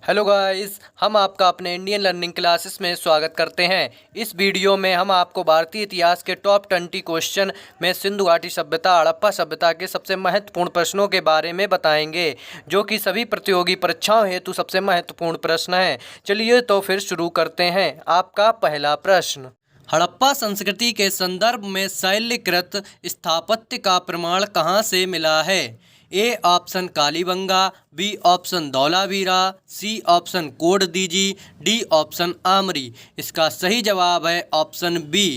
Hello guys, हम आपका अपने इंडियन लर्निंग क्लासेस में स्वागत करते हैं। इस वीडियो में हम आपको भारतीय इतिहास के टॉप 20 क्वेश्चन में सिंधु घाटी सभ्यता हड़प्पा सभ्यता के सबसे महत्वपूर्ण प्रश्नों के बारे में बताएंगे, जो कि सभी प्रतियोगी परीक्षाओं हेतु सबसे महत्वपूर्ण प्रश्न हैं। चलिए तो फिर शुरू करते हैं। आपका पहला प्रश्न, हड़प्पा संस्कृति के संदर्भ में शैलकृत स्थापत्य का प्रमाण कहाँ से मिला है? A option Kalibanga, B option Dholavira, C option Kotdiji, D option Amri. इसका सही जवाब है ऑप्शन बी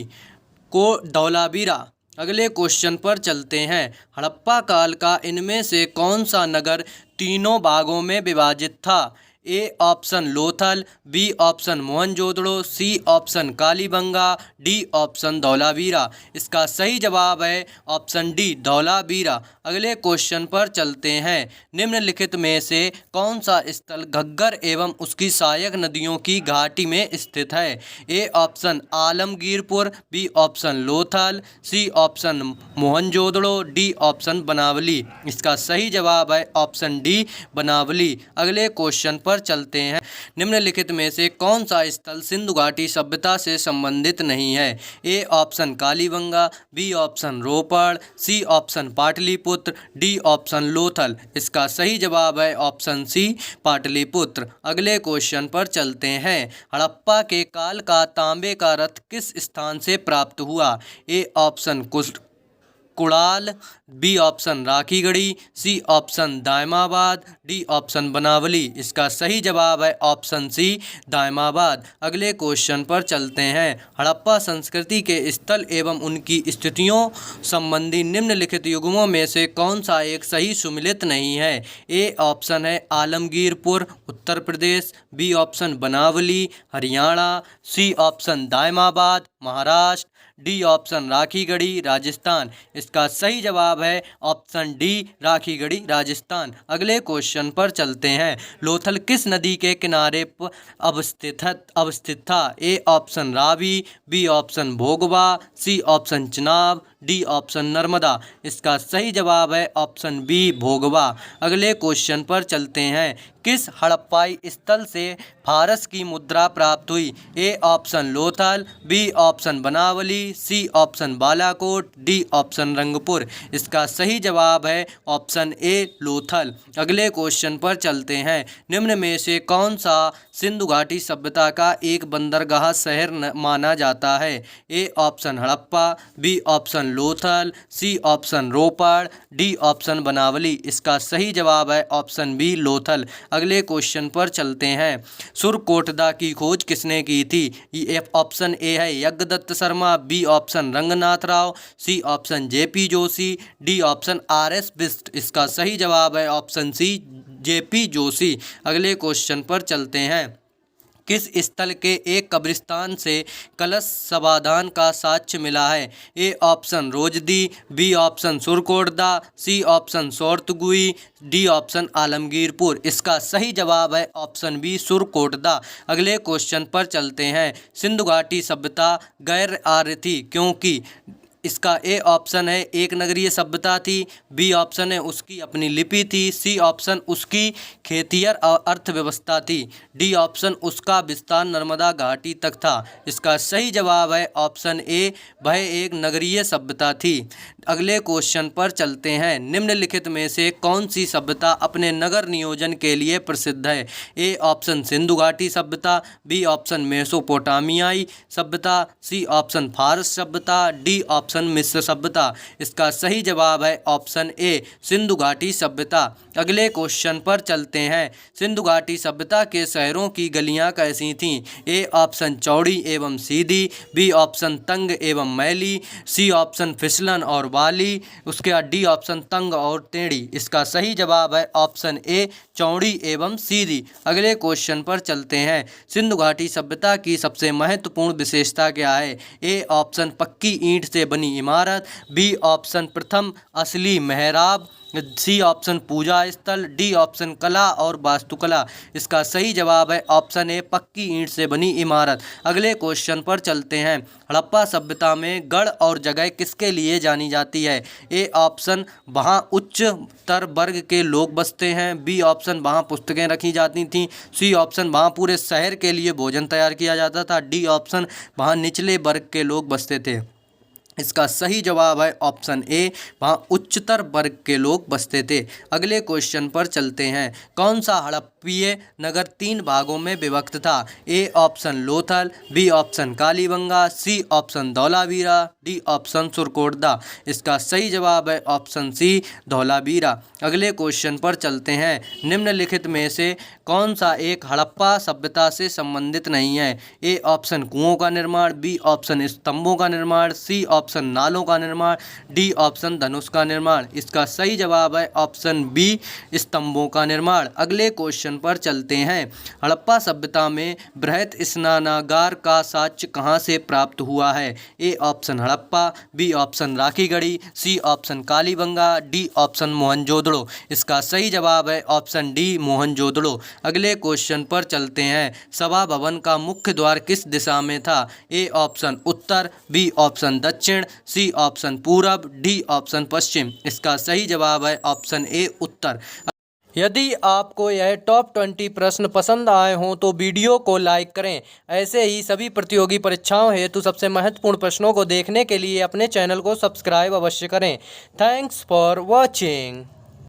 को धौलावीरा। अगले क्वेश्चन पर चलते हैं। हड़प्पा काल का इनमें से कौन सा नगर तीनों भागों में विभाजित था? A option Lothal, B option Mohenjodaro, C option Kalibanga, D option Dholavira. इसका सही जवाब है ऑप्शन डी धौलावीरा। अगले क्वेश्चन पर चलते हैं। निम्नलिखित में से कौन सा स्थल घग्गर एवं उसकी सहायक नदियों की घाटी में स्थित है? A option Alamgirpur, B option Lothal, C option Mohenjodaro, D option Banawali. इसका सही जवाब है ऑप्शन डी बनावली। अगले क्वेश्चन पर चलते हैं। निम्नलिखित में से कौन सा स्थल सिंधु घाटी सभ्यता से संबंधित नहीं है? A option Kalibanga, B option Ropar, C option Pataliputra, D option Lothal. इसका सही जवाब है ऑप्शन सी पाटलिपुत्र। अगले क्वेश्चन पर चलते हैं। हड़प्पा के काल का तांबे का रथ किस स्थान से प्राप्त हुआ? A option Kudal, B option Rakhigarhi, C option Daimabad, D option Banawali. इसका सही जवाब है ऑप्शन सी दायमाबाद। अगले क्वेश्चन पर चलते हैं। हड़प्पा संस्कृति के स्थल एवं उनकी स्थितियों संबंधी निम्नलिखित युग्मों में से कौन सा एक सही सुमेलित नहीं है? ए ऑप्शन है Alamgirpur Uttar Pradesh, B option Banawali Haryana, C option Daimabad Maharashtra, D option Rakhigarhi Rajasthan. इसका सही जवाब है ऑप्शन डी राखीगढ़ी राजस्थान। अगले क्वेश्चन पर चलते हैं। लोथल किस नदी के किनारे पर अवस्थित था? A option Ravi, B option Bhogava, C option Chenab, D option Narmada. इसका सही जवाब है ऑप्शन बी भोगवा। अगले क्वेश्चन पर चलते हैं। किस हड़प्पाई स्थल से फारस की मुद्रा प्राप्त हुई? A option Lothal, B option Banawali, C option Balakot, D option Rangpur. इसका सही जवाब है ऑप्शन ए लोथल। अगले क्वेश्चन पर चलते हैं। निम्न में से कौन सा सिंधु घाटी सभ्यता का एक बंदरगाह शहर माना जाता है? A option Harappa, B option Lothal, C option Ropar, D option Banawali. इसका सही जवाब है ऑप्शन बी लोथल। अगले क्वेश्चन पर चलते हैं। सुरकोटदा की खोज किसने की थी? ऑप्शन ए है Yagyadatt Sharma, B option Ranganath Rao, C option JP Joshi, D option RS. Bisht. इसका सही जवाब है ऑप्शन सी जेपी जोशी। अगले क्वेश्चन पर चलते हैं। किस स्थल के एक कब्रिस्तान से कलश समाधान का साक्ष्य मिला है? A option Rojdi, B option Surkotada, C option सोरतगुई, डी ऑप्शन आलमगीरपुर। इसका सही जवाब है ऑप्शन बी सुरकोटदा। अगले क्वेश्चन पर चलते हैं। सिंधु घाटी सभ्यता गैर आर्य थी क्योंकि? इसका ए ऑप्शन है एक नगरीय सभ्यता थी, बी ऑप्शन है उसकी अपनी लिपि थी, सी ऑप्शन उसकी खेतियर अर्थव्यवस्था थी, डी ऑप्शन उसका विस्तार नर्मदा घाटी तक था। इसका सही जवाब है ऑप्शन ए वह एक नगरीय सभ्यता थी। अगले क्वेश्चन पर चलते हैं। निम्नलिखित में से कौन सी सभ्यता अपने नगर नियोजन के लिए प्रसिद्ध है? ए ऑप्शन सिंधु घाटी सभ्यता, बी ऑप्शन मेसोपोटामियाई सभ्यता, सी ऑप्शन फारस सभ्यता, डी ऑप्शन मिस्र सभ्यता। इसका सही जवाब है ऑप्शन ए सिंधु घाटी सभ्यता। अगले क्वेश्चन पर चलते हैं। सिंधु घाटी सभ्यता के शहरों की गलियां कैसी थीं? ए ऑप्शन चौड़ी एवं सीधी, बी ऑप्शन तंग एवं मैली, सी ऑप्शन फिसलन और वाली, उसके बाद डी ऑप्शन तंग और टेढ़ी। इसका सही जवाब है ऑप्शन ए चौड़ी एवं सीधी। अगले क्वेश्चन पर चलते हैं। सिंधु घाटी सभ्यता की सबसे महत्वपूर्ण विशेषता क्या है? ए ऑप्शन पक्की ईंट से बनी इमारत, बी ऑप्शन प्रथम असली मेहराब, सी ऑप्शन पूजा स्थल, डी ऑप्शन कला और वास्तुकला। इसका सही जवाब है ऑप्शन ए पक्की ईंट से बनी इमारत। अगले क्वेश्चन पर चलते हैं। हड़प्पा सभ्यता में गढ़ और जगह किसके लिए जानी जाती है? ए ऑप्शन वहाँ उच्चतर वर्ग के लोग बसते हैं, बी ऑप्शन वहाँ पुस्तकें रखी जाती थीं, सी ऑप्शन वहाँ पूरे शहर के लिए भोजन तैयार किया जाता था, डी ऑप्शन वहाँ निचले वर्ग के लोग बसते थे। इसका सही जवाब है ऑप्शन ए वहाँ उच्चतर वर्ग के लोग बसते थे। अगले क्वेश्चन पर चलते हैं। कौन सा हड़प्पीय नगर 3 भागों में विभक्त था? A option Lothal, B option Kalibanga, C option Dholavira, D option Surkotada. इसका सही जवाब है ऑप्शन सी धौलावीरा। अगले क्वेश्चन पर चलते हैं। निम्नलिखित में से कौन सा एक हड़प्पा सभ्यता से संबंधित नहीं है? ए ऑप्शन कुओं का निर्माण, बी ऑप्शन स्तंभों का निर्माण, सी ऑप्शन नालों का निर्माण, डी ऑप्शन धनुष का निर्माण। इसका सही जवाब है ऑप्शन बी स्तंभों का निर्माण। अगले क्वेश्चन पर चलते हैं। हड़प्पा सभ्यता में बृहत स्नानागार का साक्ष्य कहाँ से प्राप्त हुआ है? A option Harappa, B option Rakhigarhi, C option Kalibanga, D option Mohenjodaro. इसका सही जवाब है ऑप्शन डी मोहनजोदड़ो। अगले क्वेश्चन पर चलते हैं। सभा भवन का मुख्य द्वार किस दिशा में था? ए ऑप्शन उत्तर, बी ऑप्शन दक्षिण, सी ऑप्शन पूरब, डी ऑप्शन पश्चिम। इसका सही जवाब है ऑप्शन ए उत्तर। यदि आपको यह टॉप 20 प्रश्न पसंद आए हों तो वीडियो को लाइक करें। ऐसे ही सभी प्रतियोगी परीक्षाओं हेतु सबसे महत्वपूर्ण प्रश्नों को देखने के लिए अपने चैनल को सब्सक्राइब अवश्य करें। Thanks for watching.